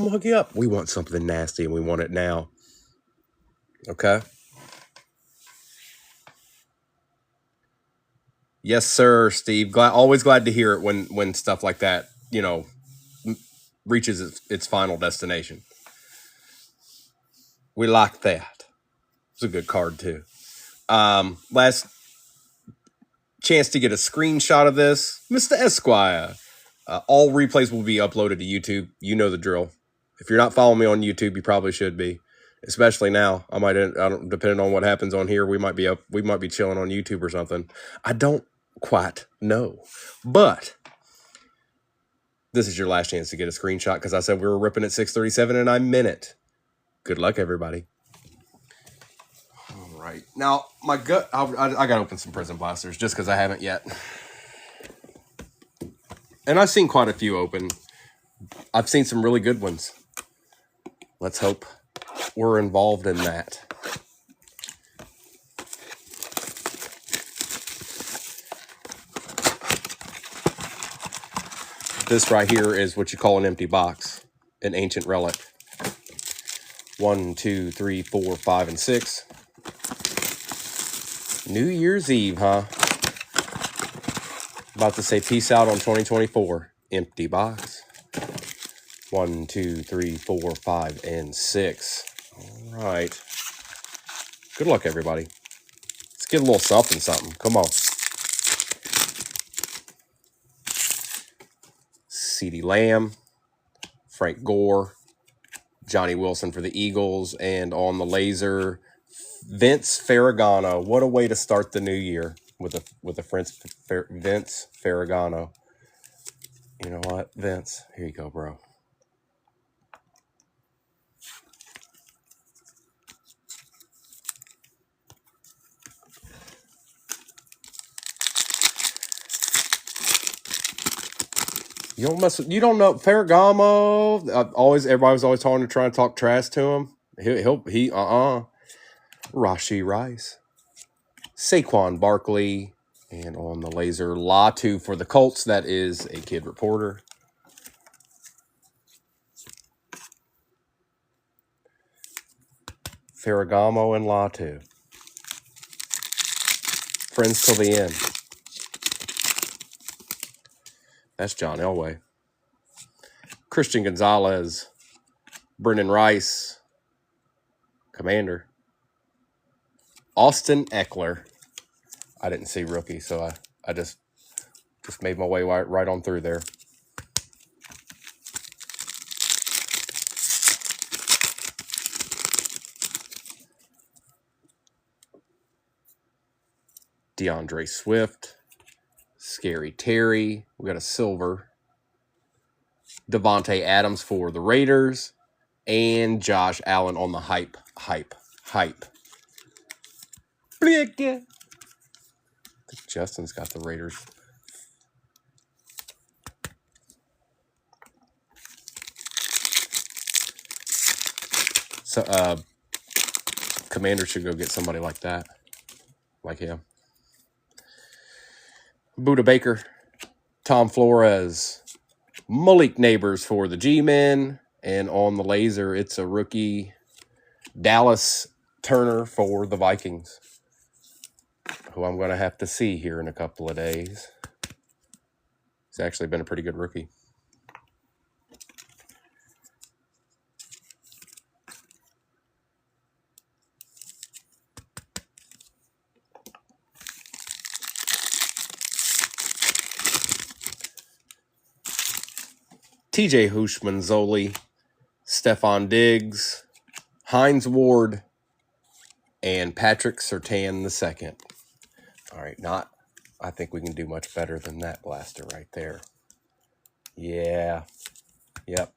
I'm gonna hook you up. We want something nasty and we want it now. Okay? Yes, sir, Steve. Always glad to hear it when stuff like that, reaches its final destination. We like that. It's a good card too. Last chance to get a screenshot of this, Mr. Esquire. All replays will be uploaded to YouTube. You know the drill. If you're not following me on YouTube, you probably should be. Especially now, depending on what happens on here, we might be chilling on YouTube or something. I don't quite know, but this is your last chance to get a screenshot because I said we were ripping at 6:37 and I meant it. Good luck, everybody. All right, now my gut. I gotta open some Prison Blasters just because I haven't yet, and I've seen quite a few open. I've seen some really good ones. Let's hope we're involved in that. This right here is what you call an empty box, an ancient relic. 1, 2, 3, 4, 5, and 6. New Year's Eve, huh? About to say peace out on 2024. Empty box. 1, 2, 3, 4, 5, and 6. All right. Good luck, everybody. Let's get a little something. Come on. CeeDee Lamb, Frank Gore, Johnny Wilson for the Eagles, and on the laser, Vince Ferragamo. What a way to start the new year with a Vince Ferragamo. You know what, Vince? Here you go, bro. You don't know Ferragamo. Everybody's always trying to talk trash to him. Rashee Rice, Saquon Barkley, and on the laser, Latu for the Colts. That is a kid reporter. Ferragamo and Latu. Friends till the end. That's John Elway. Christian Gonzalez, Brendan Rice, Commander. Austin Eckler. I didn't see rookie, so I just made my way right on through there. DeAndre Swift, Scary Terry. We got a silver. Devontae Adams for the Raiders, and Josh Allen on the hype. Justin's got the Raiders. So, Commander should go get somebody like that, like him. Buda Baker, Tom Flores, Malik Neighbors for the G-Men, and on the laser, it's a rookie, Dallas Turner for the Vikings, who I'm going to have to see here in a couple of days. He's actually been a pretty good rookie. TJ Hushmanzoli, Stephon Diggs, Hines Ward, and Patrick Surtain II. All right, I think we can do much better than that blaster right there. Yeah. Yep.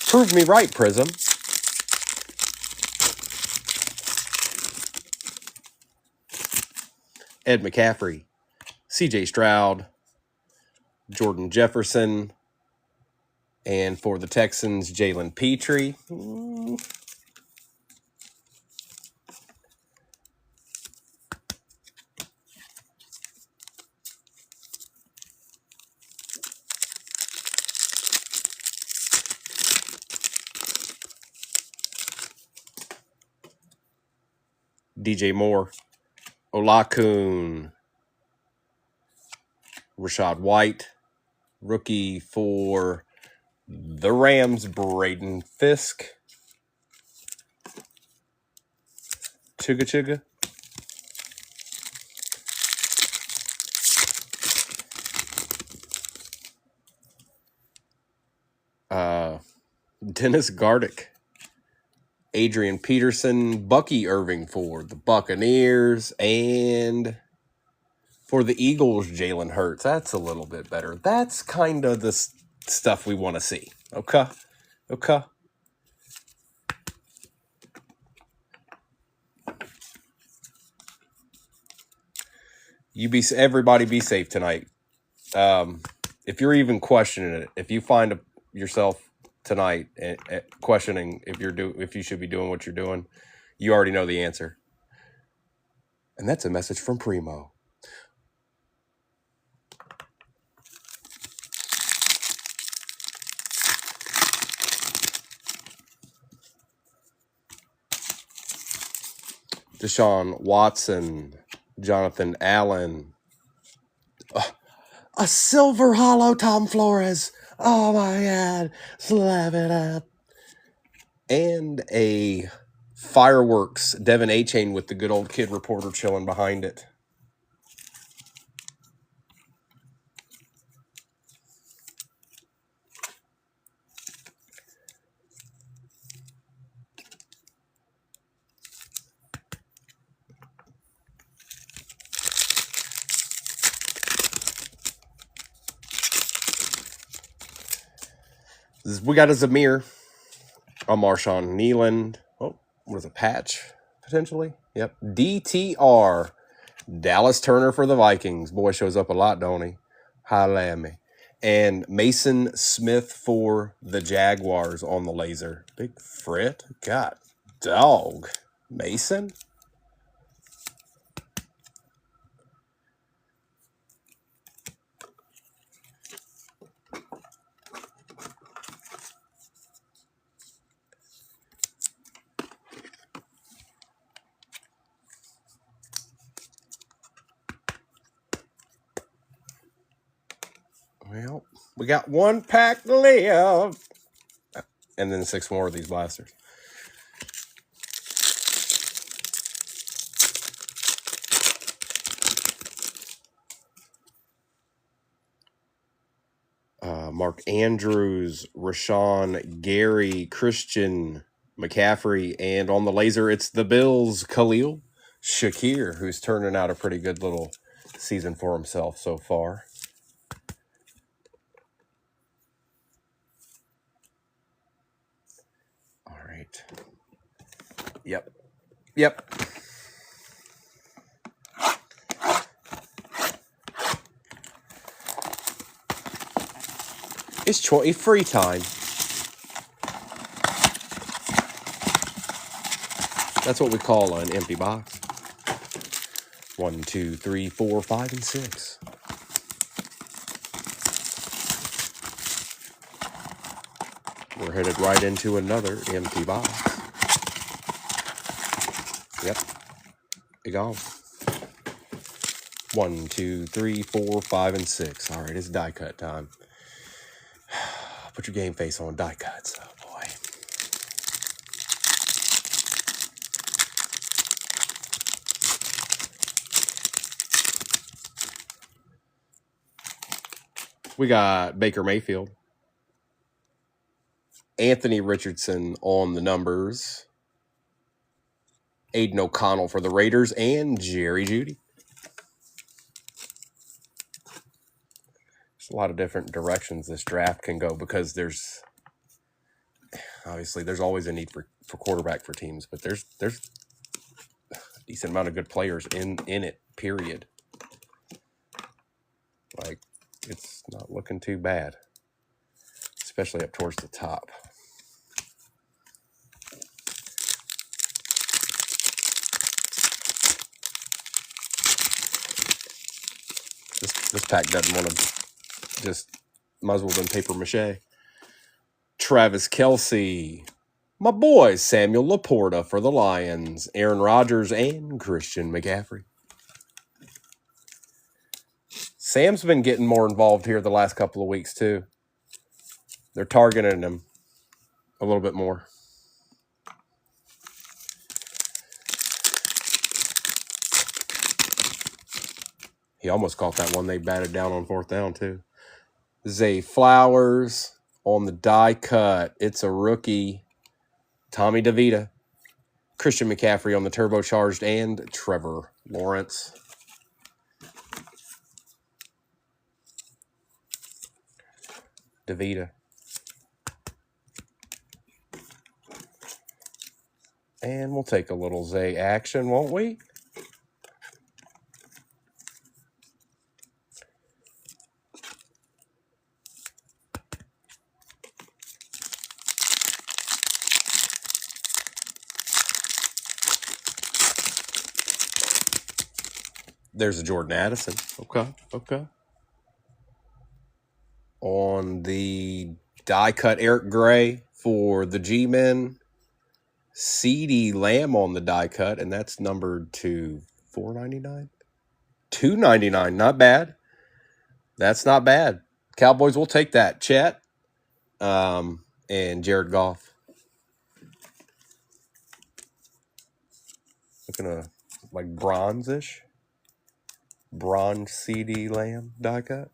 Prove me right, Prism. Ed McCaffrey, CJ Stroud, Jordan Jefferson, and for the Texans, Jalen Petrie. DJ Moore, Olakun, Rashad White, rookie for the Rams, Braden Fisk, Chuga, Dennis Gardick, Adrian Peterson, Bucky Irving for the Buccaneers, and for the Eagles, Jalen Hurts. That's a little bit better. That's kind of the stuff we want to see. Okay. Everybody be safe tonight. If you're even questioning it, if you find yourself tonight questioning if you should be doing what you're doing, you already know the answer. And that's a message from Primo. Deshaun Watson, Jonathan Allen, a silver hollow Tom Flores. Oh my God, slap it up. And a fireworks Devin A-Chain with the good old kid reporter chilling behind it. We got a Zamir, a Marshawn Nealand. Oh, what is a patch, potentially? Yep. DTR, Dallas Turner for the Vikings. Boy shows up a lot, don't he? Holla at me. And Mason Smith for the Jaguars on the laser. Big Frit. God, dog. Mason? Well, we got one pack to live. And then 6 more of these blasters. Mark Andrews, Rashawn, Gary, Christian, McCaffrey, and on the laser, it's the Bills, Khalil Shakir, who's turning out a pretty good little season for himself so far. All right. Yep. It's free time. That's what we call an empty box. 1, 2, 3, 4, 5, and 6. We're headed right into another empty box. Yep. It gone. 1, 2, 3, 4, 5, and 6. All right, it's die cut time. Put your game face on, die cuts. Oh boy. We got Baker Mayfield, Anthony Richardson on the numbers, Aiden O'Connell for the Raiders, and Jerry Jeudy. There's a lot of different directions this draft can go because there's always a need for quarterback for teams, but there's a decent amount of good players in it, period. Like, it's not looking too bad, especially up towards the top. This pack doesn't want to just muzzled in paper mache. Travis Kelce, My boy, Samuel Laporta for the Lions, Aaron Rodgers, and Christian McCaffrey. Sam's been getting more involved here the last couple of weeks, too. They're targeting him a little bit more. He almost caught that one they batted down on 4th down, too. Zay Flowers on the die cut. It's a rookie. Tommy DeVita. Christian McCaffrey on the turbocharged, and Trevor Lawrence. DeVita. And we'll take a little Zay action, won't we? There's a Jordan Addison. Okay. On the die cut, Eric Gray for the G-Men. CeeDee Lamb on the die cut, and that's numbered to $4.99. $2.99, not bad. That's not bad. Cowboys will take that. Chet and Jared Goff. Looking like bronze-ish. Bronze CeeDee Lamb die cut.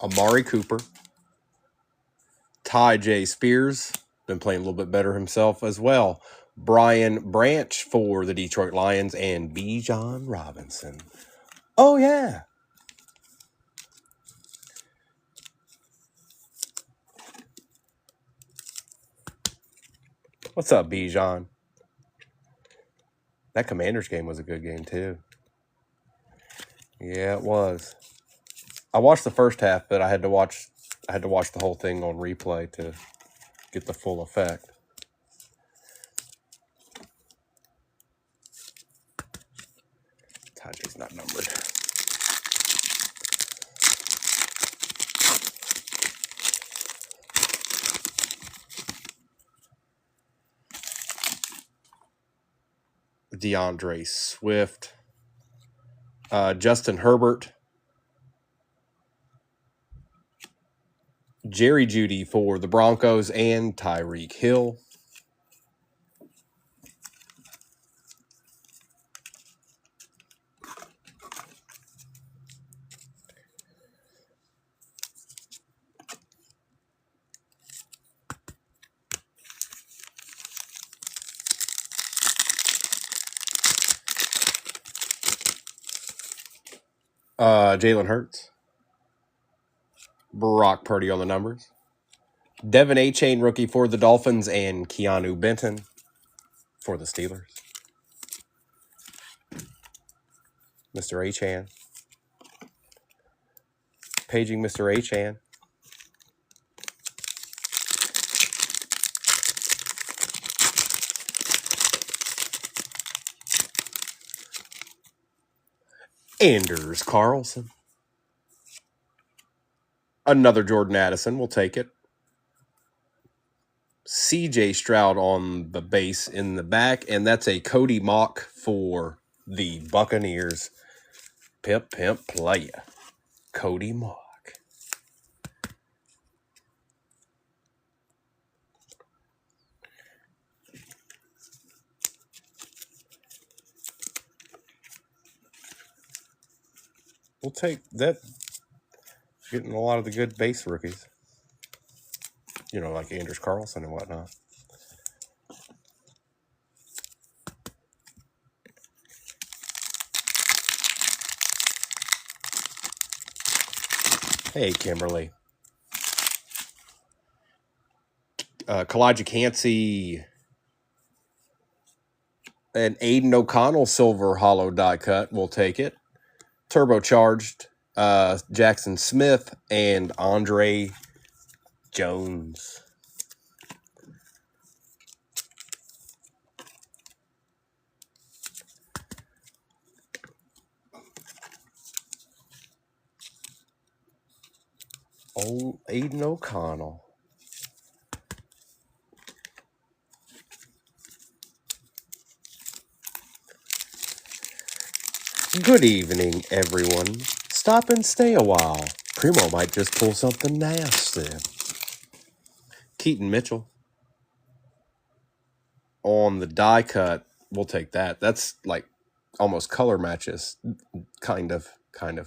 Amari Cooper. Ty J. Spears. Been playing a little bit better himself as well. Brian Branch for the Detroit Lions, and Bijan Robinson. Oh, yeah. What's up, Bijan? That Commanders game was a good game, too. Yeah, it was. I watched the first half, but I had to watch the whole thing on replay to get the full effect. Taji's not numbered. DeAndre Swift. Justin Herbert. Jerry Jeudy for the Broncos, and Tyreek Hill. Jalen Hurts. Brock Purdy on the numbers. Devin A-Chain rookie for the Dolphins, and Keanu Benton for the Steelers. Mr. A-Chan. Paging Mr. A-Chan. Anders Carlson. Another Jordan Addison. We'll take it. CJ Stroud on the base in the back, and that's a Cody Mock for the Buccaneers. Pimp playa. Cody Mock. We'll take that. Getting a lot of the good base rookies. You know, like Anders Carlson and whatnot. Hey, Kimberly. Kalijah Cansey. An Aiden O'Connell silver hollow die cut. We'll take it. Turbocharged Jackson Smith and Andre Jones. Old Aiden O'Connell. Good evening, everyone. Stop and stay a while. Primo might just pull something nasty. Keaton Mitchell. On the die cut, we'll take that. That's like almost color matches. Kind of.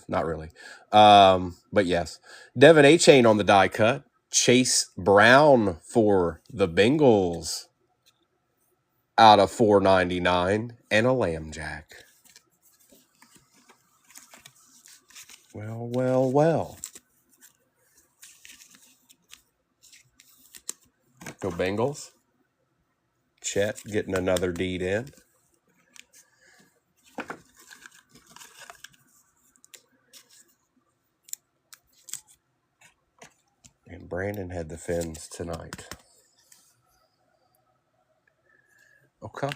Not really. But yes. Devin A-Chain on the die cut. Chase Brown for the Bengals. Out of $4.99. And a Lambjack. Well. Go Bengals. Chet getting another deed in. And Brandon had the Fins tonight. Okay.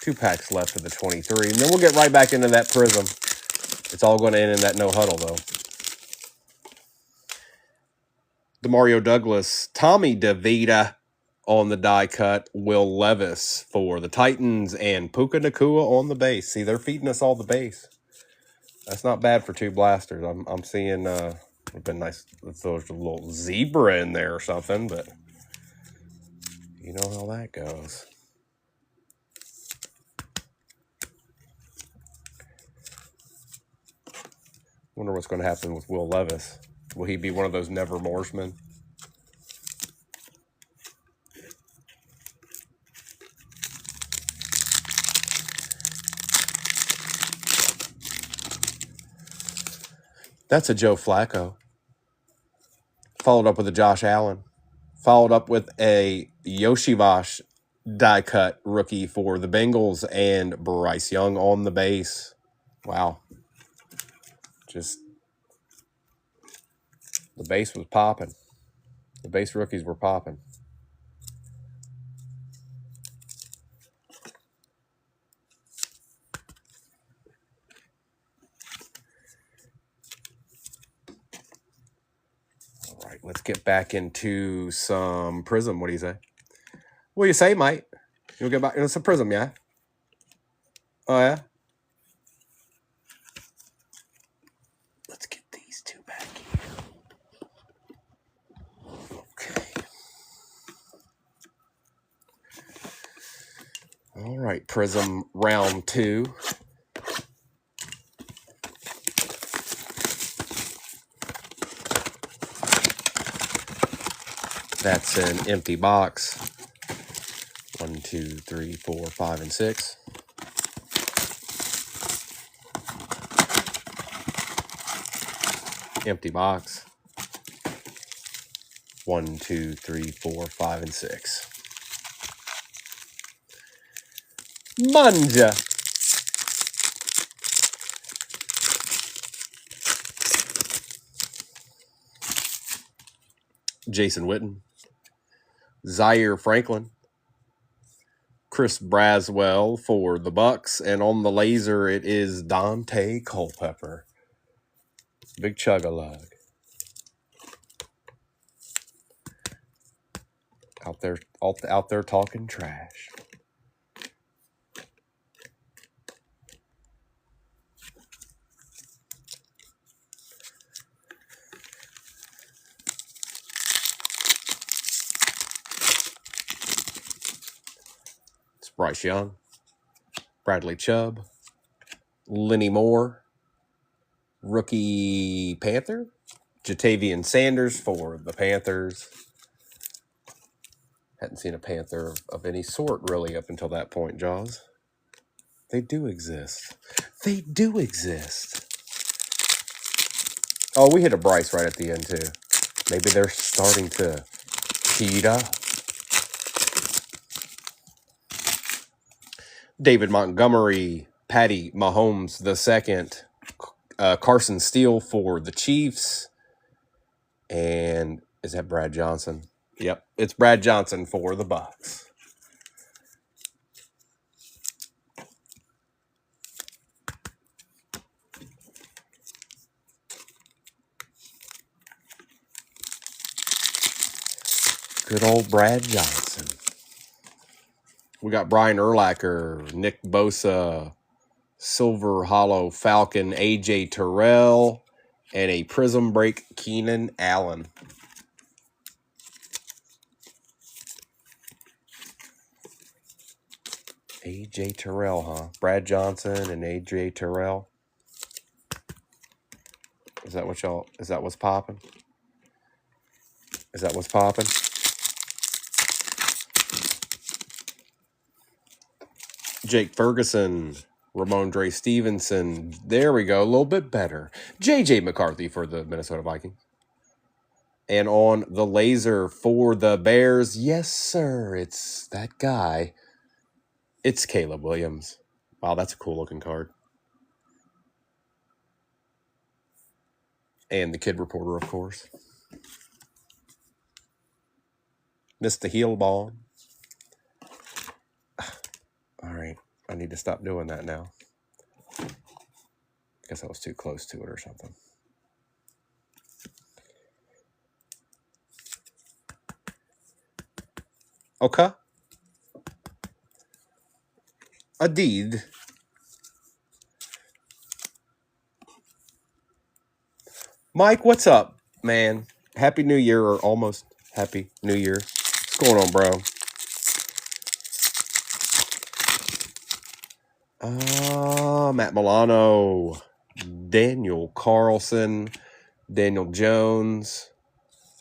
2 packs left of the 23. And then we'll get right back into that Prism. It's all going to end in that no huddle, though. Demario Douglas, Tommy DeVita on the die cut, Will Levis for the Titans, and Puka Nacua on the base. See, they're feeding us all the base. That's not bad for 2 blasters. I'm seeing it'd been nice if there was a little zebra in there or something, but you know how that goes. Wonder what's going to happen with Will Levis. Will he be one of those Nevermoresmen? That's a Joe Flacco. Followed up with a Josh Allen. Followed up with a Yoshivash die cut rookie for the Bengals and Bryce Young on the base. Wow. Just the base was popping. The base rookies were popping. All right, let's get back into some Prism. What do you say? What do you say, mate? You'll get back into some Prism, yeah? Oh, yeah? Let's get these 2 back here. Okay. All right, Prism round 2. That's an empty box. 1, 2, 3, 4, 5, and 6. Empty box. 1, 2, 3, 4, 5, and 6. Manja. Jason Witten. Zaire Franklin. Chris Braswell for the Bucks. And on the laser, it is Dante Culpepper. Big chug-a-lug. Out there talking trash. It's Bryce Young, Bradley Chubb, Lenny Moore, rookie Panther, Jatavian Sanders for the Panthers. Hadn't seen a Panther of any sort really up until that point, Jaws. They do exist. They do exist. Oh, we hit a Bryce right at the end, too. Maybe they're starting to heat up. David Montgomery, Patty Mahomes II, Carson Steele for the Chiefs. And is that Brad Johnson? Yep, it's Brad Johnson for the Bucs. Good old Brad Johnson. We got Brian Urlacher, Nick Bosa, Silver Hollow Falcon, AJ Terrell, and a Prism Break Keenan Allen. AJ Terrell, huh? Brad Johnson and AJ Terrell. Is that what's popping? Is that what's popping? Jake Ferguson, Ramondre Stevenson. There we go. A little bit better. J.J. McCarthy for the Minnesota Vikings. And on the laser for the Bears, yes, sir. It's that guy. It's Caleb Williams. Wow, that's a cool looking card. And the Kid Reporter, of course. Missed the heel ball. All right. I need to stop doing that now. I guess I was too close to it or something. Okay. A deed. Mike, what's up, man? Happy New Year, or almost Happy New Year. What's going on, bro? Matt Milano, Daniel Carlson, Daniel Jones,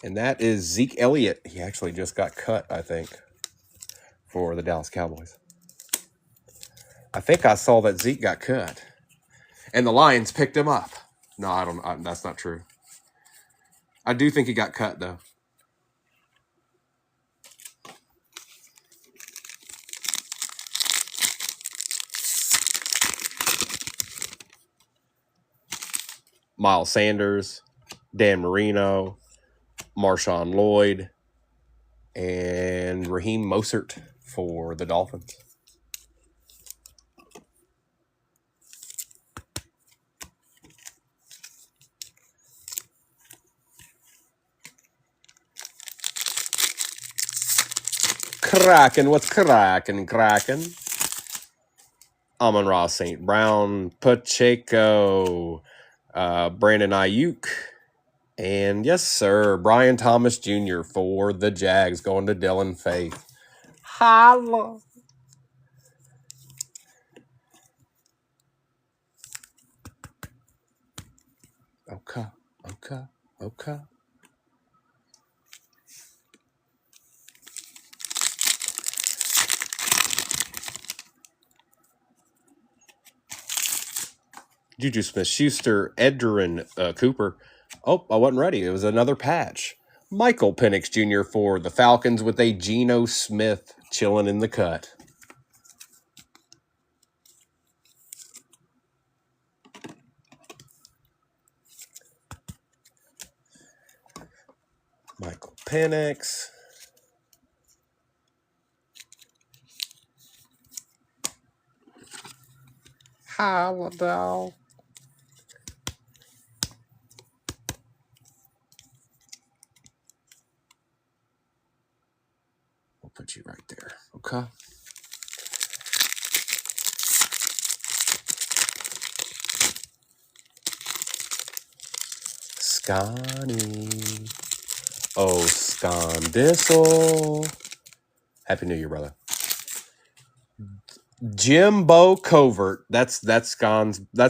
and that is Zeke Elliott. He actually just got cut, I think, for the Dallas Cowboys. I think I saw that Zeke got cut, and the Lions picked him up. No, I don't. That's not true. I do think he got cut, though. Miles Sanders, Dan Marino, Marshawn Lloyd, and Raheem Mostert for the Dolphins. Kraken, what's cracking? Amon-Ra St. Brown, Pacheco, Brandon Ayuk, and yes, sir, Brian Thomas Jr. for the Jags, going to Dylan Faith. Holla. Okay. Juju Smith-Schuster, Edgerrin Cooper. Oh, I wasn't ready. It was another patch. Michael Penix Jr. for the Falcons with a Geno Smith chilling in the cut. Michael Penix. Holiday. We'll put you right there. Okay. Scotty. Oh, Scondissel. Happy New Year, brother. Jimbo Covert. That's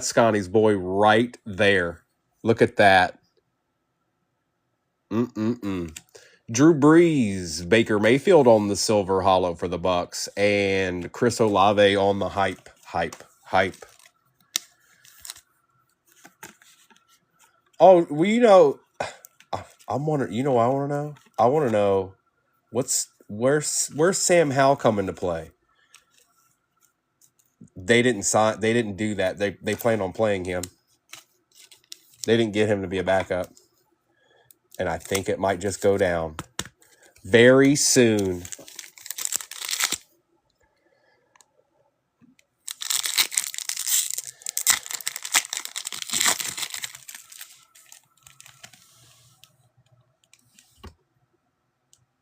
Scotty's boy right there. Look at that. Drew Brees, Baker Mayfield on the Silver Hollow for the Bucs, and Chris Olave on the hype. Oh, well, you know, I'm wondering. You know, what I want to know. I want to know where's Sam Howell coming to play. They didn't do that. They planned on playing him. They didn't get him to be a backup. And I think it might just go down very soon.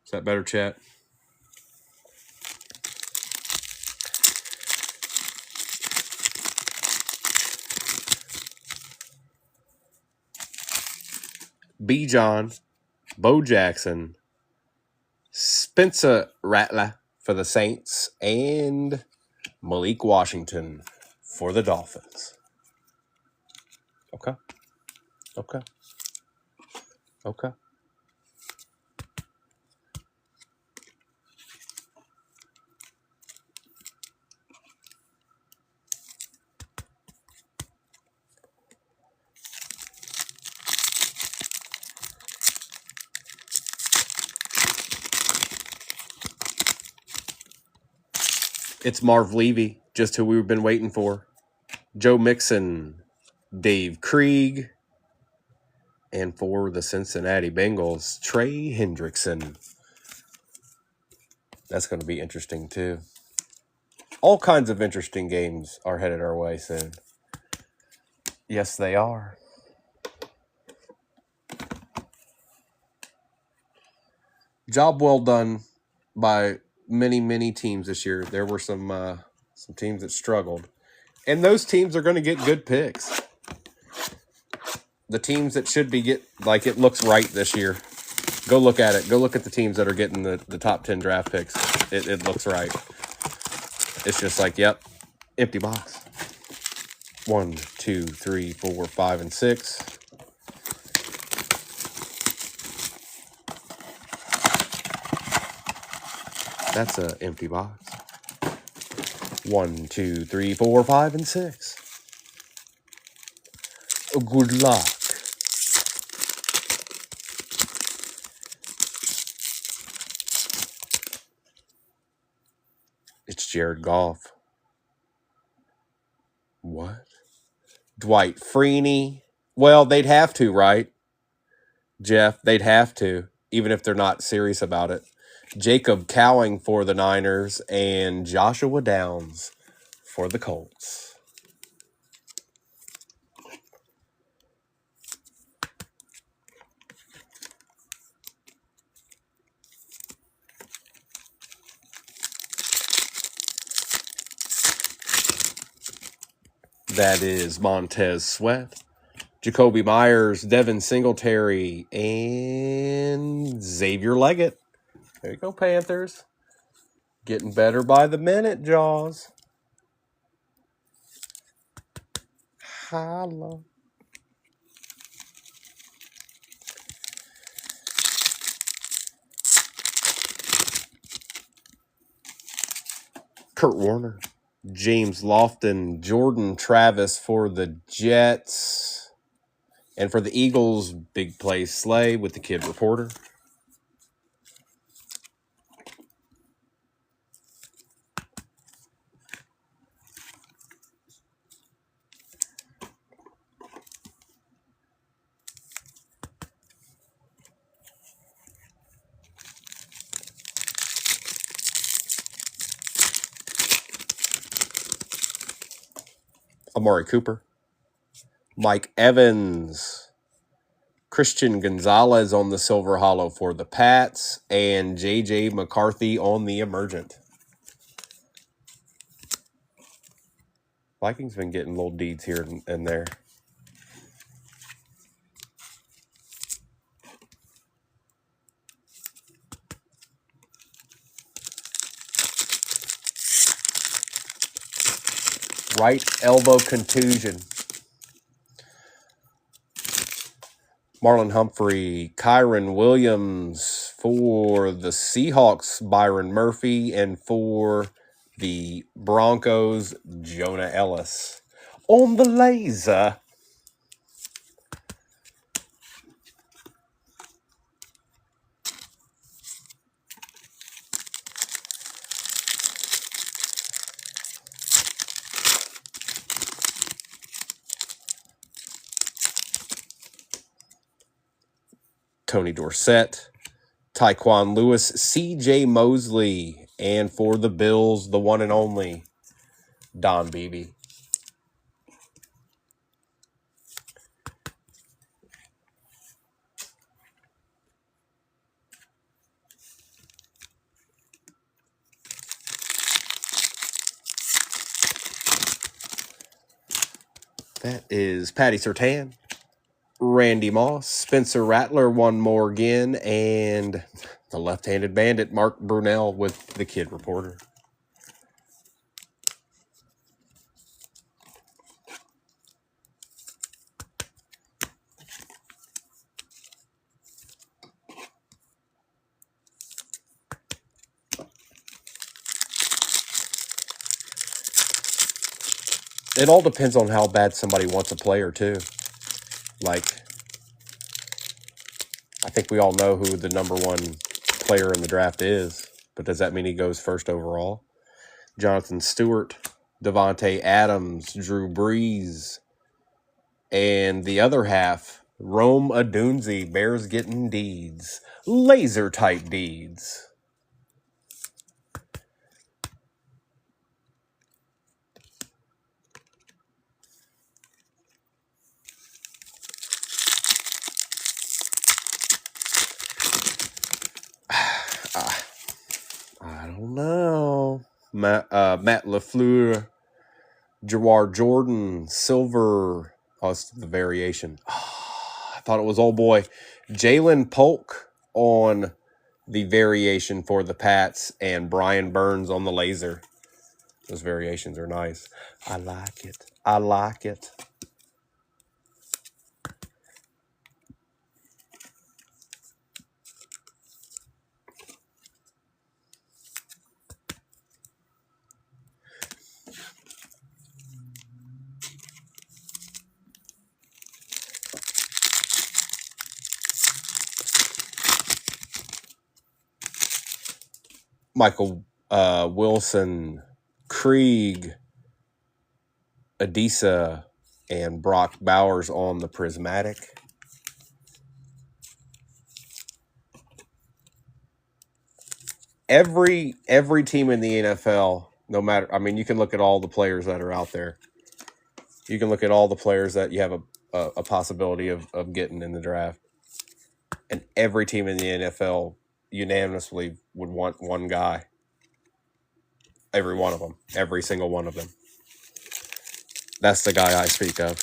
Is that better, chat? B. John, Bo Jackson, Spencer Rattler for the Saints, and Malik Washington for the Dolphins. Okay. Okay. Okay. It's Marv Levy, just who we've been waiting for. Joe Mixon, Dave Krieg, and for the Cincinnati Bengals, Trey Hendrickson. That's going to be interesting, too. All kinds of interesting games are headed our way soon. Yes, they are. Job well done by many, many teams this year. There were some teams that struggled. And those teams are going to get good picks. The teams that should be it looks right this year. Go look at it. Go look at the teams that are getting the top 10 draft picks. It looks right. It's just like, yep, empty box. 1, 2, 3, 4, 5, and 6. That's an empty box. 1, 2, 3, 4, 5, and 6. Good luck. It's Jared Goff. What? Dwight Freeney. Well, they'd have to, right? Jeff, they'd have to, even if they're not serious about it. Jacob Cowing for the Niners and Joshua Downs for the Colts. That is Montez Sweat, Jacoby Myers, Devin Singletary, and Xavier Leggett. There you go, Panthers. Getting better by the minute, Jaws. Holla. Kurt Warner, James Lofton, Jordan Travis for the Jets. And for the Eagles, Big Play Slay with the Kid Reporter. Amari Cooper, Mike Evans, Christian Gonzalez on the Silver Hollow for the Pats, and J.J. McCarthy on the Emergent. Vikings been getting little deeds here and there. Right elbow contusion. Marlon Humphrey, Kyron Williams for the Seahawks, Byron Murphy, and for the Broncos, Jonah Ellis. On the laser. Tony Dorsett, Tyquan Lewis, C.J. Mosley, and for the Bills, the one and only Don Beebe. That is Patty Surtain, Randy Moss, Spencer Rattler one more again, and the left-handed bandit, Mark Brunell with the Kid Reporter. It all depends on how bad somebody wants a player, too. Like, I think we all know who the number one player in the draft is, but does that mean he goes first overall? Jonathan Stewart, Devontae Adams, Drew Brees, and the other half, Rome Odunze, Bears getting deeds. Laser-type deeds. I don't know. Matt LaFleur, Jawar Jordan, Silver. Oh, it's the variation. I thought it was old boy Jalen Polk on the variation for the Pats and Brian Burns on the laser. Those variations are nice. I like it. I like it. Michael Wilson, Krieg, Adisa, and Brock Bowers on the Prismatic. Every team in the NFL, no matter, I mean, you can look at all the players that are out there. You can look at all the players that you have a possibility of getting in the draft. And every team in the NFL unanimously would want one guy. Every one of them. Every single one of them. That's the guy I speak of.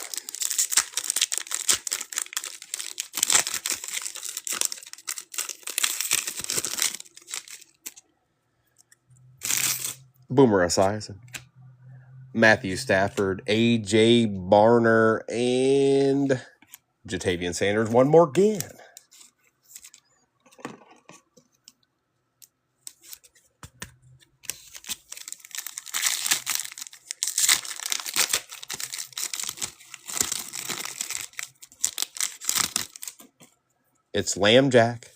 Boomer Esiason, Matthew Stafford, A.J. Barner, and Jatavian Sanders one more again. It's Lamb Jack,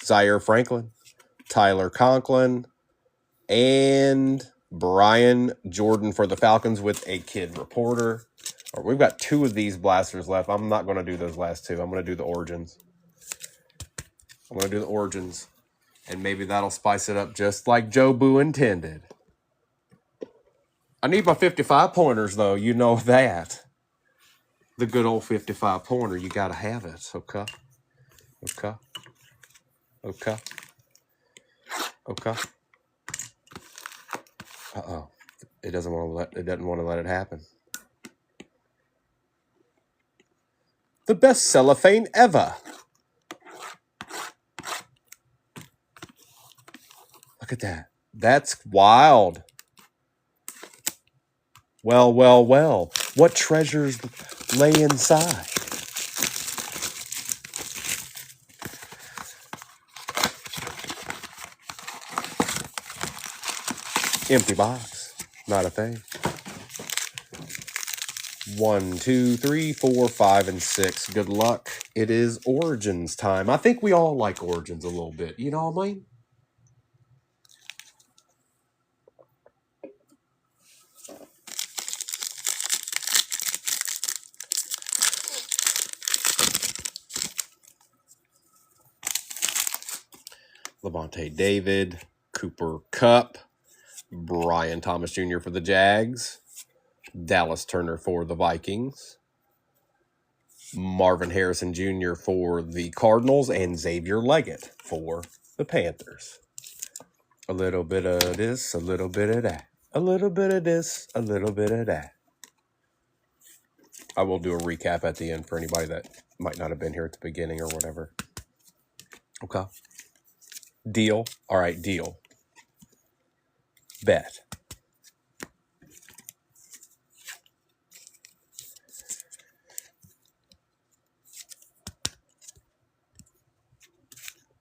Zaire Franklin, Tyler Conklin, and Brian Jordan for the Falcons with a Kid Reporter. We've got two of these blasters left. I'm not going to do those last two. I'm going to do the Origins. And maybe that'll spice it up just like Joe Boo intended. I need my 55 pointers, though. You know that. The good old 55 pointer. You got to have it. Okay. Uh-oh. It doesn't want to let it happen. The best cellophane ever. Look at that. That's wild. Well. What treasures lay inside? Empty box. Not a thing. 1, 2, 3, 4, 5, and 6. Good luck. It is Origins time. I think we all like Origins a little bit. You know what I mean? Levante David, Cooper Kupp, Brian Thomas Jr. for the Jags, Dallas Turner for the Vikings, Marvin Harrison Jr. for the Cardinals, and Xavier Leggett for the Panthers. A little bit of this, a little bit of that. A little bit of this, a little bit of that. I will do a recap at the end for anybody that might not have been here at the beginning or whatever. Okay. Deal. All right, deal. Bet.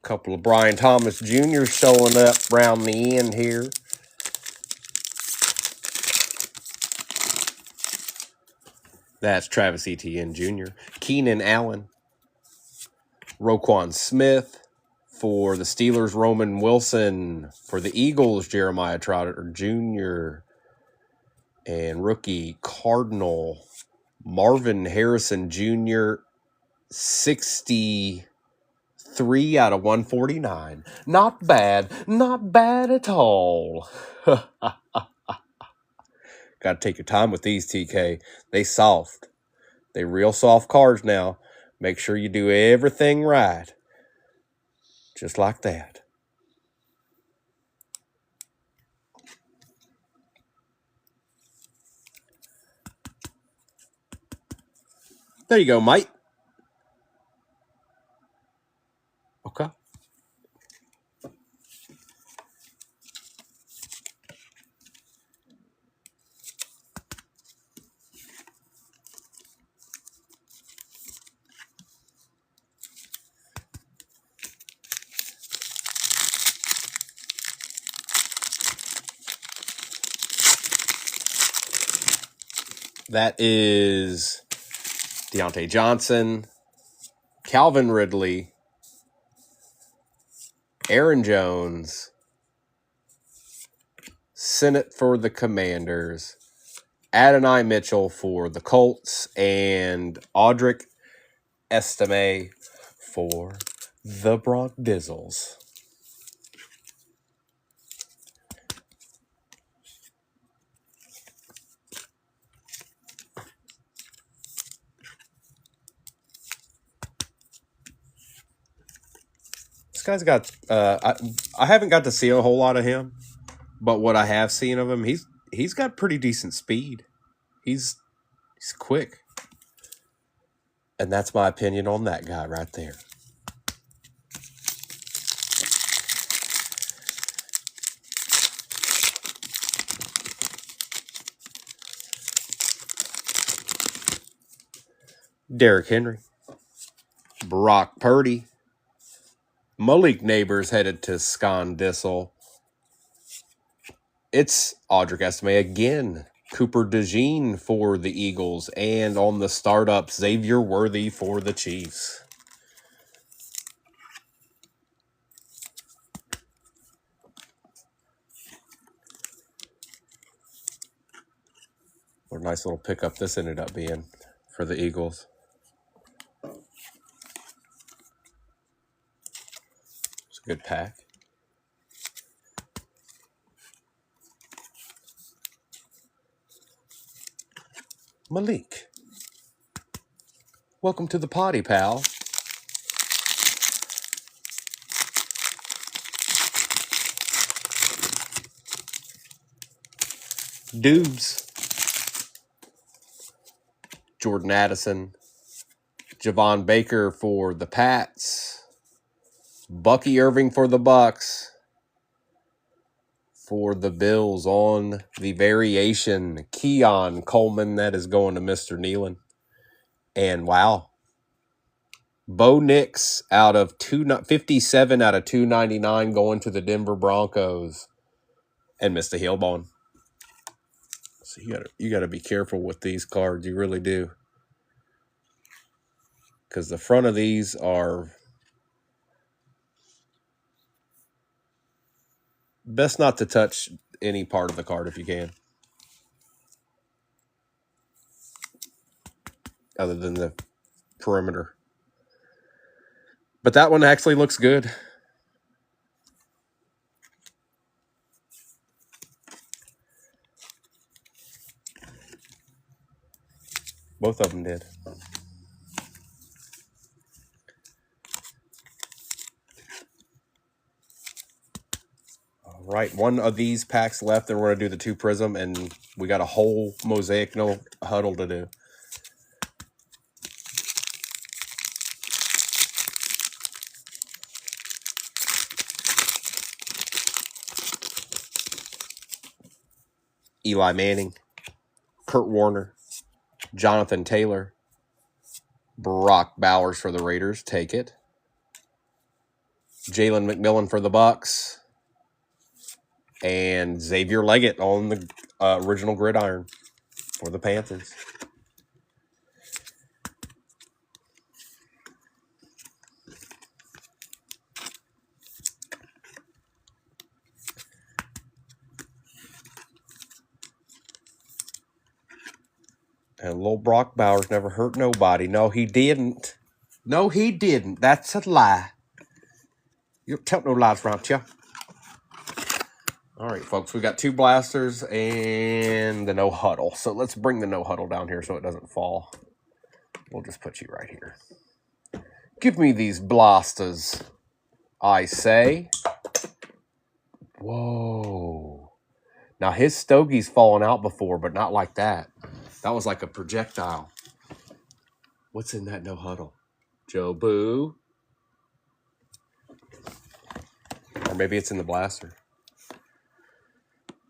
Couple of Brian Thomas Jr. showing up around the end here. That's Travis Etienne Jr. Keenan Allen. Roquan Smith. For the Steelers, Roman Wilson. For the Eagles, Jeremiah Trotter Jr. And rookie Cardinal, Marvin Harrison Jr. 63 out of 149. Not bad. Not bad at all. Got to take your time with these, TK. They soft. They real soft cards now. Make sure you do everything right. Just like that. There you go, mate. Okay. That is Deontay Johnson, Calvin Ridley, Aaron Jones, Sennett for the Commanders, Adonai Mitchell for the Colts, and Audric Estime for the Bronx Dizzles. This guy's got, I haven't got to see a whole lot of him, but what I have seen of him, he's got pretty decent speed. He's quick. And that's my opinion on that guy right there. Derrick Henry, Brock Purdy, Malik Neighbors headed to Scondissel. It's Audric Estime again. Cooper DeJean for the Eagles. And on the startup, Xavier Worthy for the Chiefs. What a nice little pickup this ended up being for the Eagles. It's a good pack. Malik. Welcome to the potty, pal. Dubes. Jordan Addison. Javon Baker for the Pats. Bucky Irving for the Bucks. For the Bills on the variation, Keon Coleman, that is going to Mr. Nealon. And wow, Bo Nix out of 57 out of 299 going to the Denver Broncos. And Mr. Hillbone. So you gotta be careful with these cards. You really do. Because the front of these are best not to touch any part of the card if you can. Other than the perimeter. But that one actually looks good. Both of them did. All right, one of these packs left, and we're going to do the 2 Prism, and we got a whole Mosaic no huddle to do. Eli Manning, Kurt Warner, Jonathan Taylor, Brock Bowers for the Raiders. Take it. Jalen McMillan for the Bucks. And Xavier Leggett on the original gridiron for the Panthers. And little Brock Bowers never hurt nobody. No, he didn't. No, he didn't. That's a lie. You don't tell no lies around you. All right, folks, we got 2 blasters and the no huddle. So let's bring the no huddle down here so it doesn't fall. We'll just put you right here. Give me these blasters, I say. Whoa. Now, his stogie's fallen out before, but not like that. That was like a projectile. What's in that no huddle? Joe Boo? Or maybe it's in the blaster.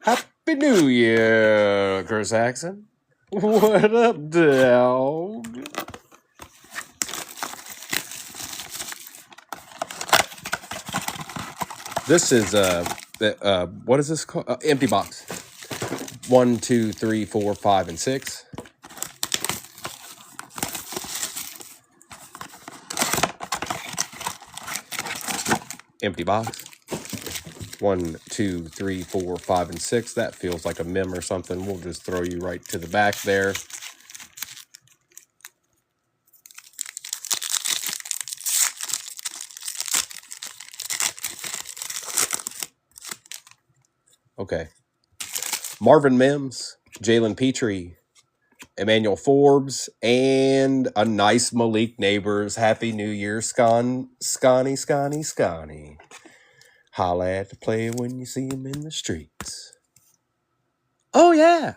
Happy New Year, Chris Jackson. What up, dog? This is what is this called? Empty box. 1, 2, 3, 4, 5, and 6. Empty box. 1, 2, 3, 4, 5, and 6. That feels like a mem or something. We'll just throw you right to the back there. Okay. Marvin Mims, Jalen Petrie, Emmanuel Forbes, and a nice Malik Neighbors. Happy New Year, Scotty. Holla at the player when you see him in the streets. Oh, yeah.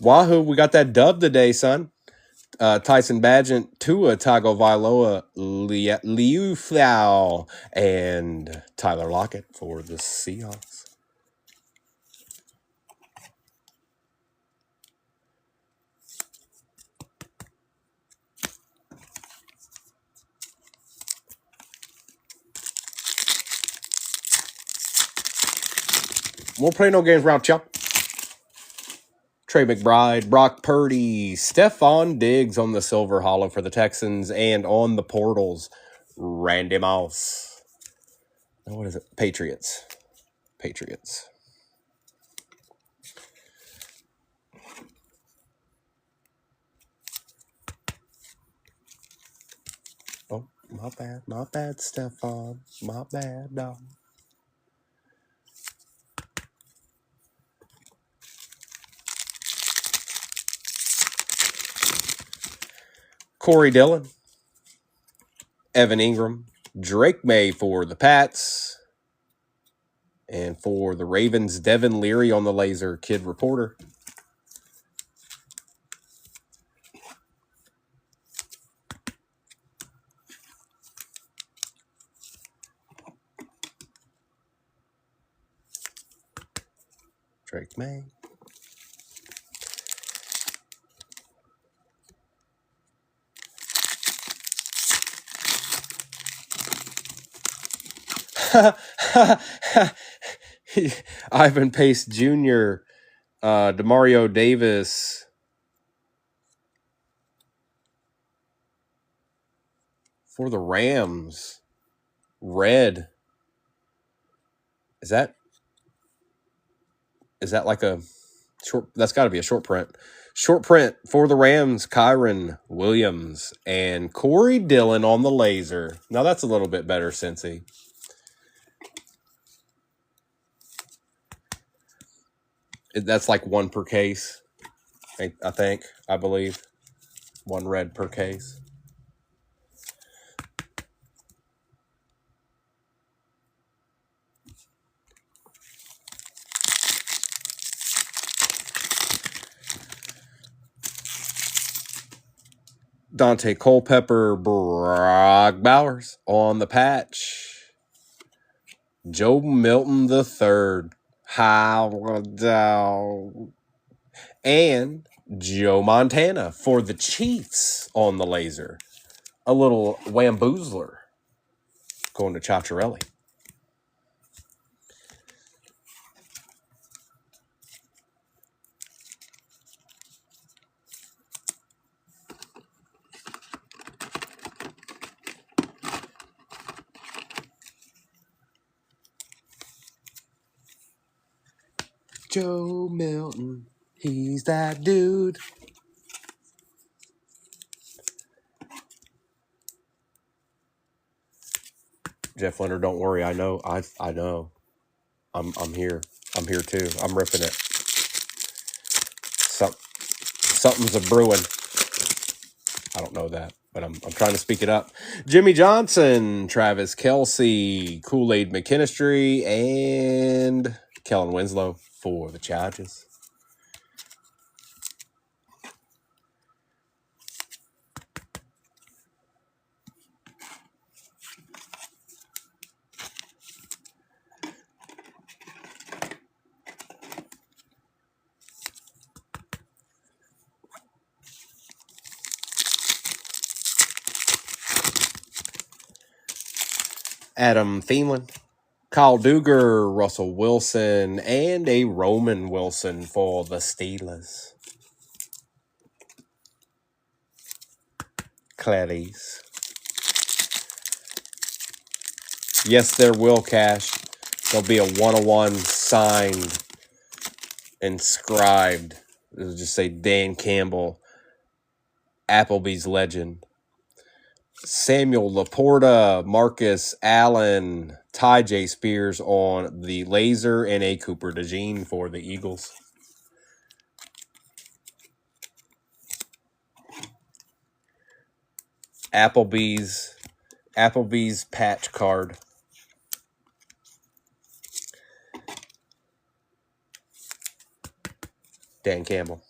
Wahoo, we got that dub today, son. Tyson Badgett, Tua Tagovailoa, Liu Flau, and Tyler Lockett for the Seahawks. Won't play no games around y'all. Trey McBride, Brock Purdy, Stephon Diggs on the silver hollow for the Texans, and on the portals, Randy Moss. What is it? Patriots. Oh, my bad, Stephon. My bad, dog. Corey Dillon, Evan Ingram, Drake May for the Pats, and for the Ravens, Devin Leary on the laser, Kid Reporter. Drake May. Ivan Pace Jr., Demario Davis, for the Rams, red. Is that like a short? That's got to be a short print. Short print for the Rams, Kyron Williams and Corey Dillon on the laser. Now that's a little bit better, Cincy. That's like one per case. I believe. One red per case. Dante Culpepper, Brock Bowers on the patch. Joe Milton III. How down. And Joe Montana for the Chiefs on the laser. A little Wamboozler going to Ciacciarelli. Joe Milton, he's that dude. Jeff Leonard, don't worry. I know. I know. I'm here. I'm here too. I'm ripping it. Something's a brewing. I don't know that, but I'm trying to speak it up. Jimmy Johnson, Travis Kelce, Kool-Aid McKinstry, and Kellen Winslow for the Chargers. Adam Thielen, Kyle Duggar, Russell Wilson, and a Roman Wilson for the Steelers. Clarice. Yes, there will, Cash. There'll be a 101 signed, inscribed. It'll just say Dan Campbell, Applebee's legend. Samuel Laporta, Marcus Allen, Ty J. Spears on the laser, and a Cooper DeJean for the Eagles. Applebee's patch card. Dan Campbell.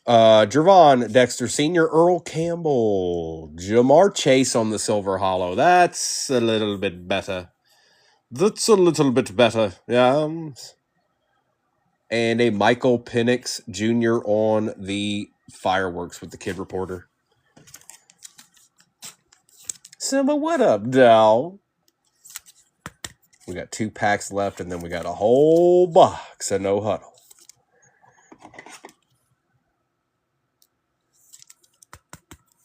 Jervon Dexter Sr., Earl Campbell, Jamar Chase on the Silver Hollow. That's a little bit better. Yeah. And a Michael Penix Jr. on the Fireworks with the Kid Reporter. Simba, what up, dawg? We got 2 packs left, and then we got a whole box of No Huddle.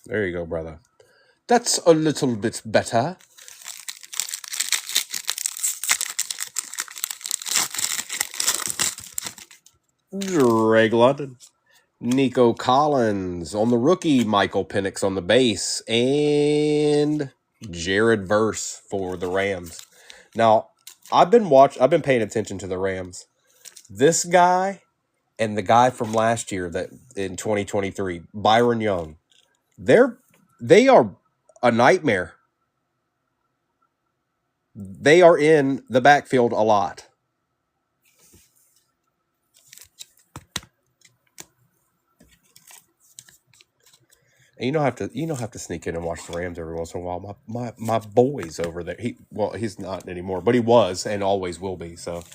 There you go, brother. That's a little bit better. Greg London. Nico Collins on the rookie. Michael Penix on the base. And Jared Verse for the Rams. Now, I've been paying attention to the Rams. This guy and the guy from last year that in 2023, Byron Young, they are a nightmare. They are in the backfield a lot. And you don't have to sneak in and watch the Rams every once in a while. My boy's over there. He's not anymore, but he was and always will be. So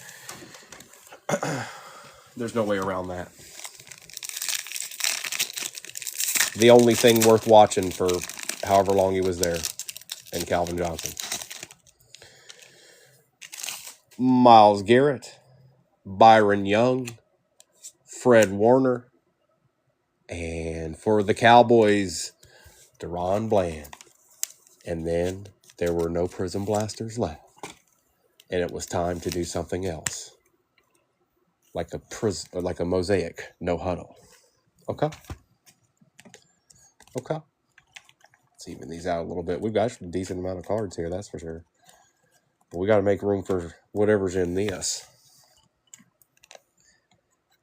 there's no way around that. The only thing worth watching for however long he was there, and Calvin Johnson. Myles Garrett, Byron Young, Fred Warner, and for the Cowboys, Deron Bland. And then there were no Prism Blasters left. And it was time to do something else. Like a mosaic, No Huddle. Okay. Let's even these out a little bit. We've got a decent amount of cards here, that's for sure. But we got to make room for whatever's in this.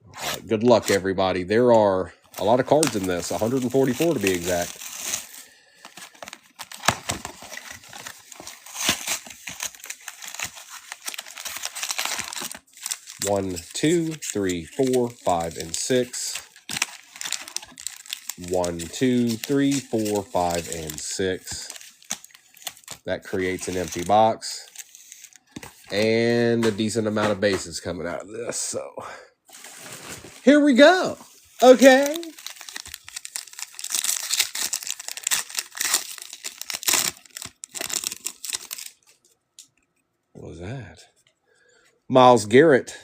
All right, good luck, everybody. There are a lot of cards in this, 144 to be exact. One, two, three, 4, 5, and 6. 1, 2, 3, 4, 5, and 6. That creates an empty box. And a decent amount of bases coming out of this. So, here we go. Okay. What was that? Myles Garrett,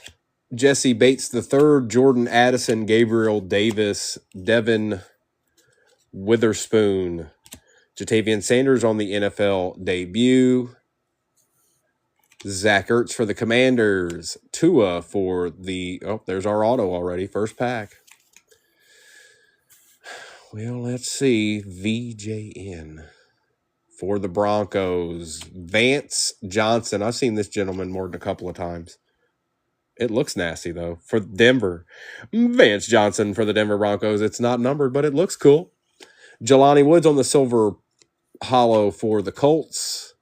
Jesse Bates III, Jordan Addison, Gabriel Davis, Devin Witherspoon, Jatavian Sanders on the NFL debut, Zach Ertz for the Commanders, Tua for the, oh, there's our auto already, first pack. Well, let's see, VJN for the Broncos, Vance Johnson. I've seen this gentleman more than a couple of times. It looks nasty, though, for Denver. Vance Johnson for the Denver Broncos. It's not numbered, but it looks cool. Jelani Woods on the silver hollow for the Colts.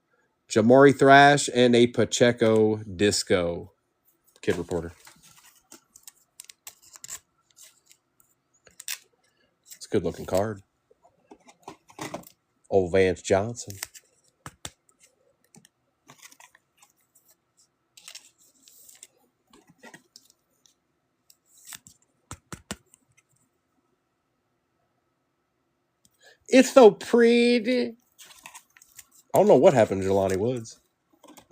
Jamari Thrash and a Pacheco Disco. Kid Reporter. It's a good-looking card. Old Vance Johnson. It's so pretty. I don't know what happened to Jelani Woods.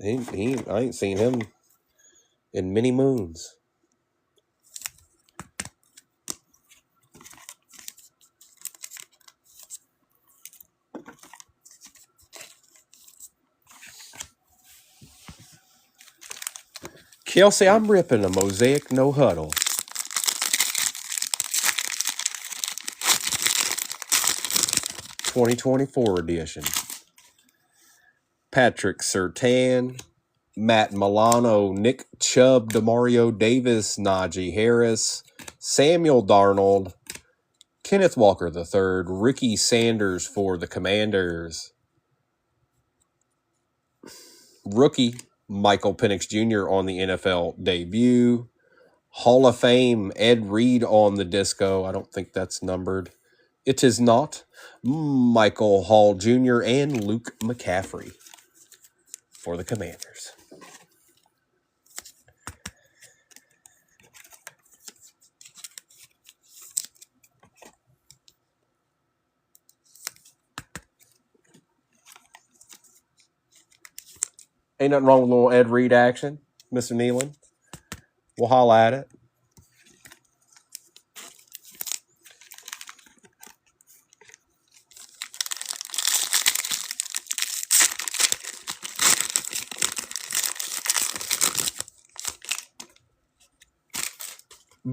I ain't seen him in many moons. Kelsey, I'm ripping a Mosaic No Huddle. '24 edition. Patrick Surtain, Matt Milano, Nick Chubb, Demario Davis, Najee Harris, Samuel Darnold, Kenneth Walker III, Ricky Sanders for the Commanders. Rookie, Michael Penix Jr. on the NFL debut. Hall of Fame, Ed Reed on the disco. I don't think that's numbered. It is not. Michael Hall Jr. and Luke McCaffrey for the Commanders. Ain't nothing wrong with a little Ed Reed action, Mr. Nealon. We'll holla at it.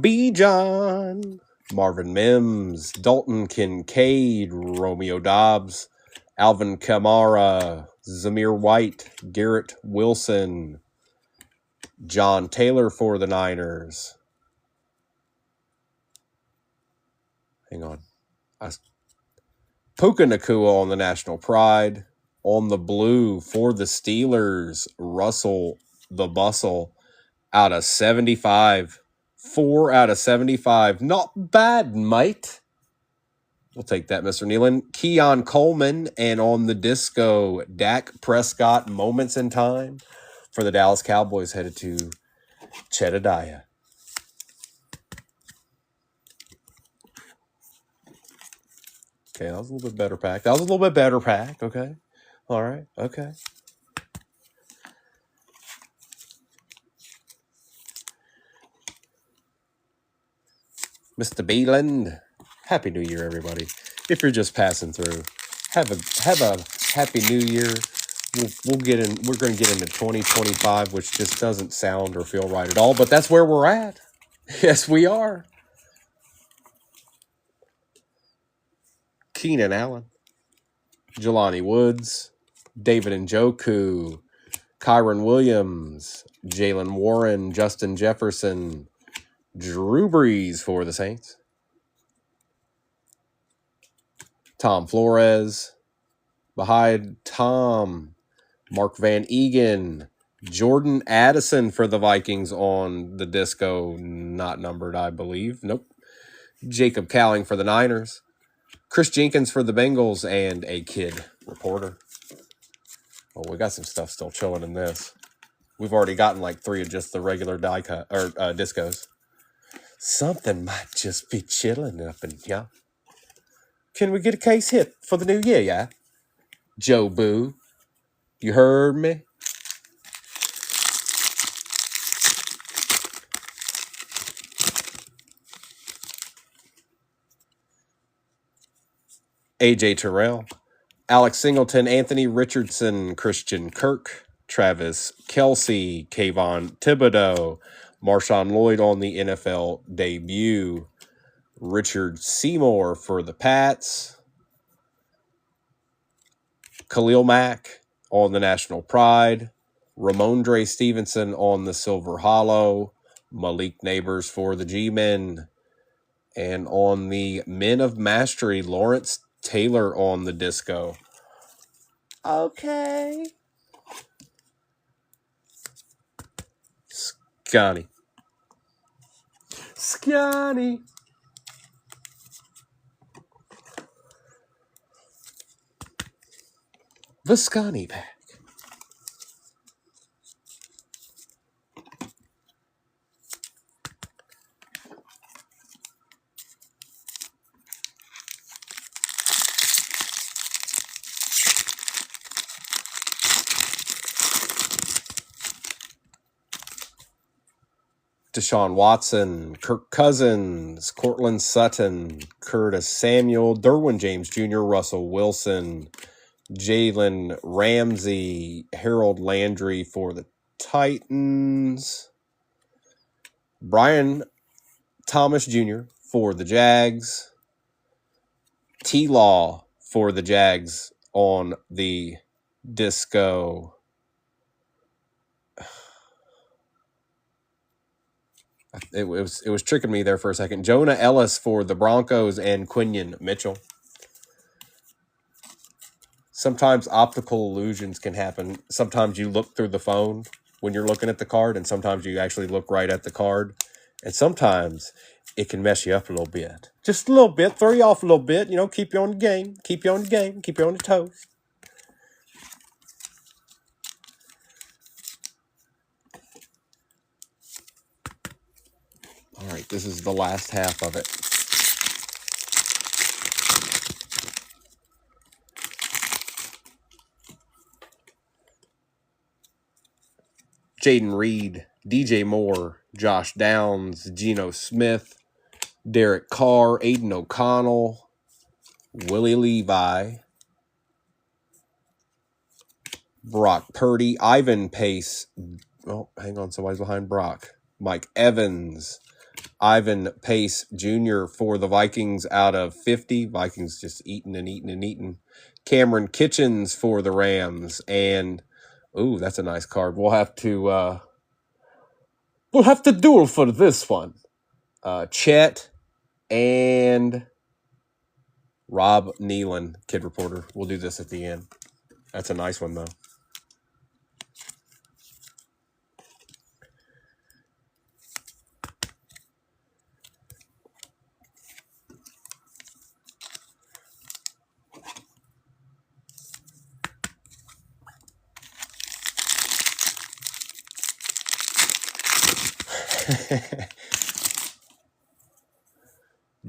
B. John, Marvin Mims, Dalton Kincaid, Romeo Dobbs, Alvin Kamara, Zamir White, Garrett Wilson, John Taylor for the Niners. Hang on. Puka Nacua on the National Pride. On the blue for the Steelers, Russell the Bustle out of 75. 4 out of 75. Not bad, mate. We'll take that, Mr. Nealon. Keon Coleman, and on the disco, Dak Prescott, Moments in Time for the Dallas Cowboys, headed to Jedediah. Okay, that was a little bit better pack. Okay. All right. Okay. Mr. Beeland, Happy New Year, everybody. If you're just passing through, have a Happy New Year. We're going to get into 2025, which just doesn't sound or feel right at all, but that's where we're at. Yes, we are. Keenan Allen, Jelani Woods, David Njoku, Kyron Williams, Jalen Warren, Justin Jefferson, Drew Brees for the Saints, Tom Flores, Bahide Tom, Mark Van Egan, Jordan Addison for the Vikings on the disco, not numbered, I believe. Nope. Jacob Cowling for the Niners, Chris Jenkins for the Bengals, and a kid reporter. Oh, we got some stuff still chilling in this. We've already gotten like 3 of just the regular die cut or discos. Something might just be chilling up in here. Can we get a case hit for the new year, yeah? Joe Boo, you heard me? AJ Terrell, Alex Singleton, Anthony Richardson, Christian Kirk, Travis Kelce, Kayvon Thibodeau, Marshawn Lloyd on the NFL debut, Richard Seymour for the Pats, Khalil Mack on the National Pride, Ramondre Stevenson on the Silver Hollow, Malik Neighbors for the G-Men, and on the Men of Mastery, Lawrence Taylor on the disco. Okay. Scotty. The Scotty pack. Deshaun Watson, Kirk Cousins, Cortland Sutton, Curtis Samuel, Derwin James Jr., Russell Wilson, Jalen Ramsey, Harold Landry for the Titans, Brian Thomas Jr. for the Jags, T-Law for the Jags on the disco. It was tricking me there for a second. Jonah Ellis for the Broncos and Quinion Mitchell. Sometimes optical illusions can happen. Sometimes you look through the phone when you're looking at the card, and sometimes you actually look right at the card. And sometimes it can mess you up a little bit. Just a little bit. Throw you off a little bit. Keep you on the game. Keep you on the game. Keep you on the toes. All right, this is the last half of it. Jaden Reed, DJ Moore, Josh Downs, Geno Smith, Derek Carr, Aiden O'Connell, Willie Levi, Brock Purdy, Ivan Pace. Oh, hang on, somebody's behind Brock. Mike Evans, Ivan Pace Jr. for the Vikings out of 50. Vikings just eating and eating and eating. Cameron Kitchens for the Rams. And, ooh, that's a nice card. We'll have to duel for this one. Chet and Rob Nealon, kid reporter. We'll do this at the end. That's a nice one, though.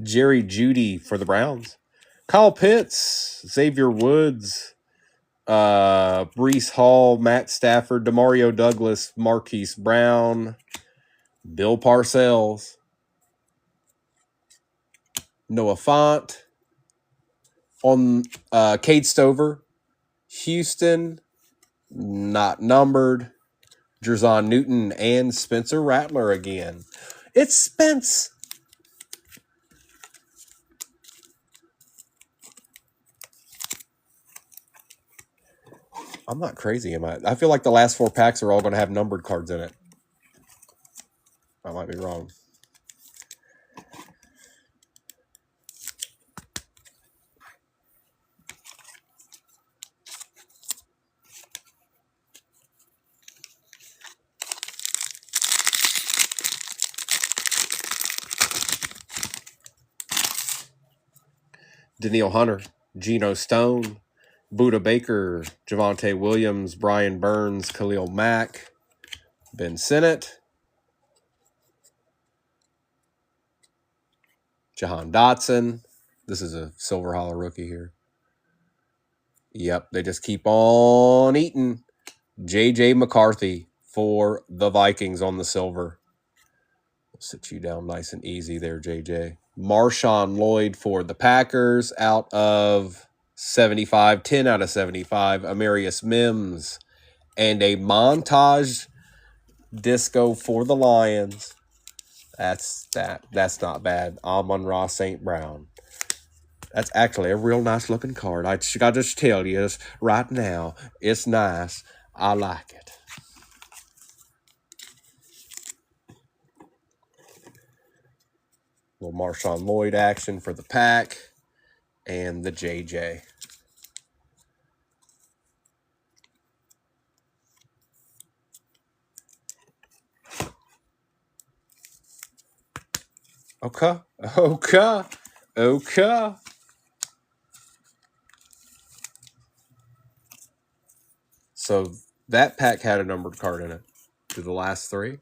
Jerry Jeudy for the Browns. Kyle Pitts, Xavier Woods, Breece Hall, Matt Stafford, Demario Douglas, Marquise Brown, Bill Parcells, Noah Fant, on Cade Stover, Houston, not numbered, Jerzon Newton, and Spencer Rattler again. It's Spence. I'm not crazy, am I? I feel like the last 4 packs are all going to have numbered cards in it. I might be wrong. Daniil Hunter, Geno Stone, Buda Baker, Javonte Williams, Brian Burns, Khalil Mack, Ben Sinnott, Jahan Dotson. This is a Silver Hollow rookie here. Yep, they just keep on eating. J.J. McCarthy for the Vikings on the silver. We'll sit you down nice and easy there, J.J. Marshawn Lloyd for the Packers out of 75, 10 out of 75. Amarius Mims. And a montage disco for the Lions. That's not bad. Amon-Ra St. Brown. That's actually a real nice looking card. I gotta just tell you this right now. It's nice. I like it. Little Marshawn Lloyd action for the pack and the JJ. Okay. So that pack had a numbered card in it. To the last 3.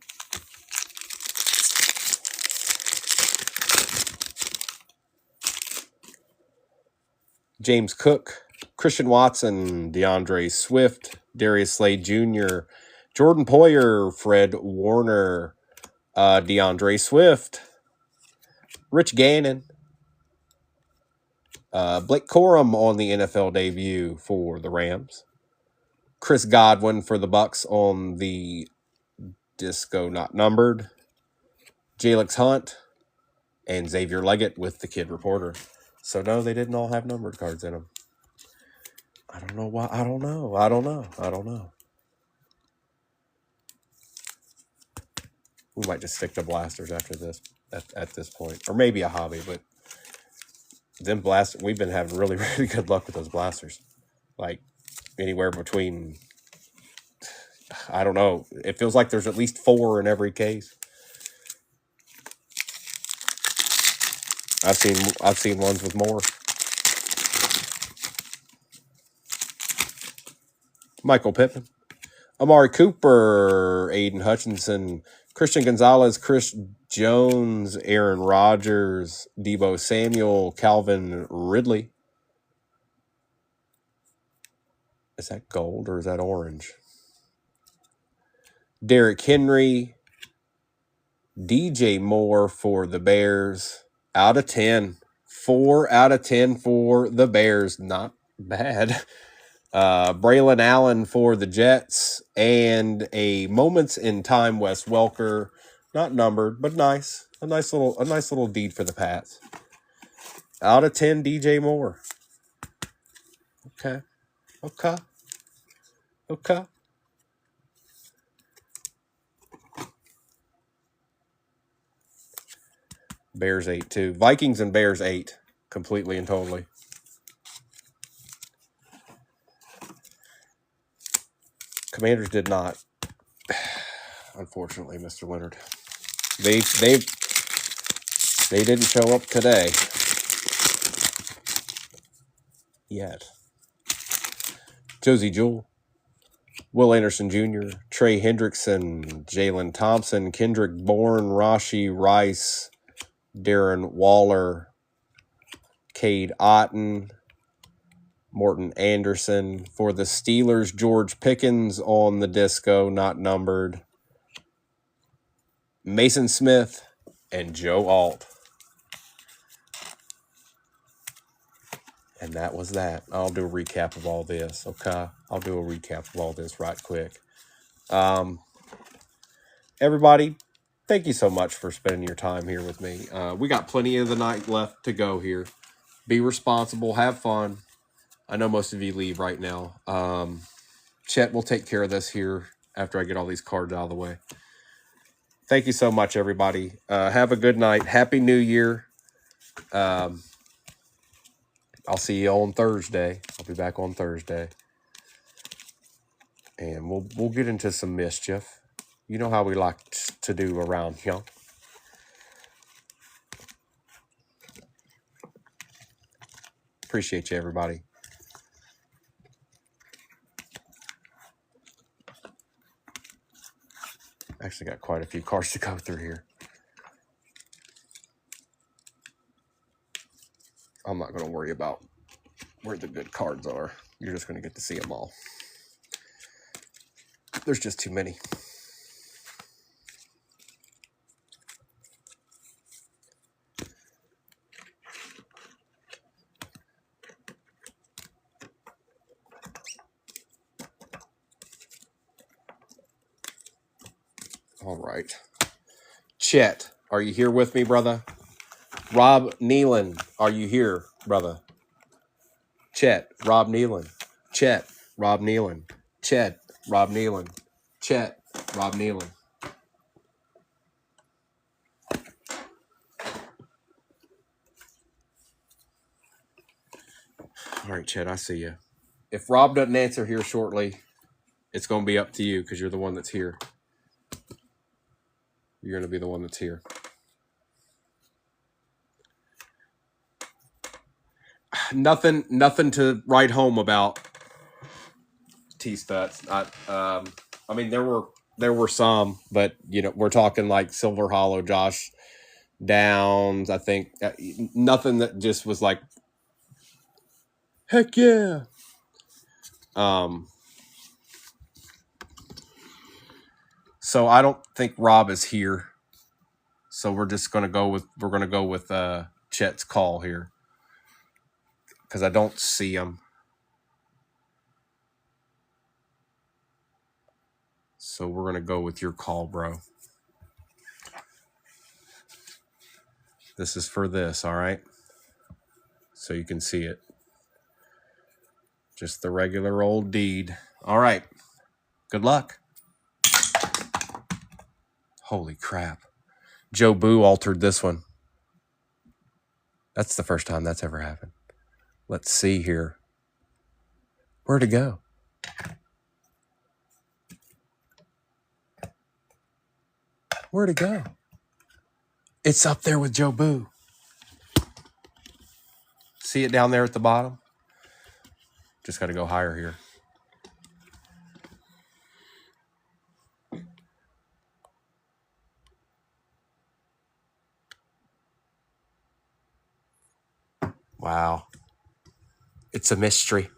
James Cook, Christian Watson, DeAndre Swift, Darius Slade Jr., Jordan Poyer, Fred Warner, DeAndre Swift, Rich Gannon, Blake Corum on the NFL debut for the Rams, Chris Godwin for the Bucks on the disco not numbered, Jalix Hunt, and Xavier Leggett with the Kid Reporter. So no, they didn't all have numbered cards in them. I don't know why. I don't know. We might just stick to blasters after this at this point. Or maybe a hobby, but them blasters, we've been having really, really good luck with those blasters. Like anywhere between, I don't know. It feels like there's at least 4 in every case. I've seen ones with more. Michael Pittman, Amari Cooper, Aiden Hutchinson, Christian Gonzalez, Chris Jones, Aaron Rodgers, Deebo Samuel, Calvin Ridley. Is that gold or is that orange? Derrick Henry, DJ Moore for the Bears. Out of 10. 4 out of 10 for the Bears. Not bad. Braylon Allen for the Jets. And a Moments in Time Wes Welker. Not numbered, but nice. A nice little deed for the Pats. Out of 10, DJ Moore. Okay. Bears 8 too. Vikings and Bears 8. Completely and totally. Commanders did not. Unfortunately, Mr. Leonard. They didn't show up today. Yet. Josie Jewell, Will Anderson Jr., Trey Hendrickson, Jalen Thompson, Kendrick Bourne, Rashi Rice, Darren Waller, Cade Otton, Morton Anderson. For the Steelers, George Pickens on the disco, not numbered. Mason Smith and Joe Alt. And that was that. I'll do a recap of all this, okay? I'll do a recap of all this right quick. Everybody, thank you so much for spending your time here with me. We got plenty of the night left to go here. Be responsible. Have fun. I know most of you leave right now. Chet will take care of this here after I get all these cards out of the way. Thank you so much, everybody. Have a good night. Happy New Year. I'll see you on Thursday. I'll be back on Thursday. And we'll get into some mischief. You know how we like to do around here. Appreciate you, everybody. Actually got quite a few cards to go through here. I'm not going to worry about where the good cards are. You're just going to get to see them all. There's just too many. All right. Chet, are you here with me, brother? Rob Nealon, are you here, brother? Chet, Rob Nealon. Chet, Rob Nealon. Chet, Rob Nealon. Chet, Rob Nealon. All right, Chet, I see you. If Rob doesn't answer here shortly, it's going to be up to you because you're the one that's here. You're going to be the one that's here. Nothing to write home about. T-Stuts. I mean, there were some, but you know, we're talking like Silver Hollow, Josh Downs. I think nothing that just was like, heck yeah. So I don't think Rob is here. So we're gonna go with Chet's call here because I don't see him. So we're gonna go with your call, bro. This is for this, all right? So you can see it. Just the regular old deed. All right. Good luck. Holy crap. Joe Boo altered this one. That's the first time that's ever happened. Let's see here. Where'd it go? Where'd it go? It's up there with Joe Boo. See it down there at the bottom? Just got to go higher here. Wow. It's a mystery.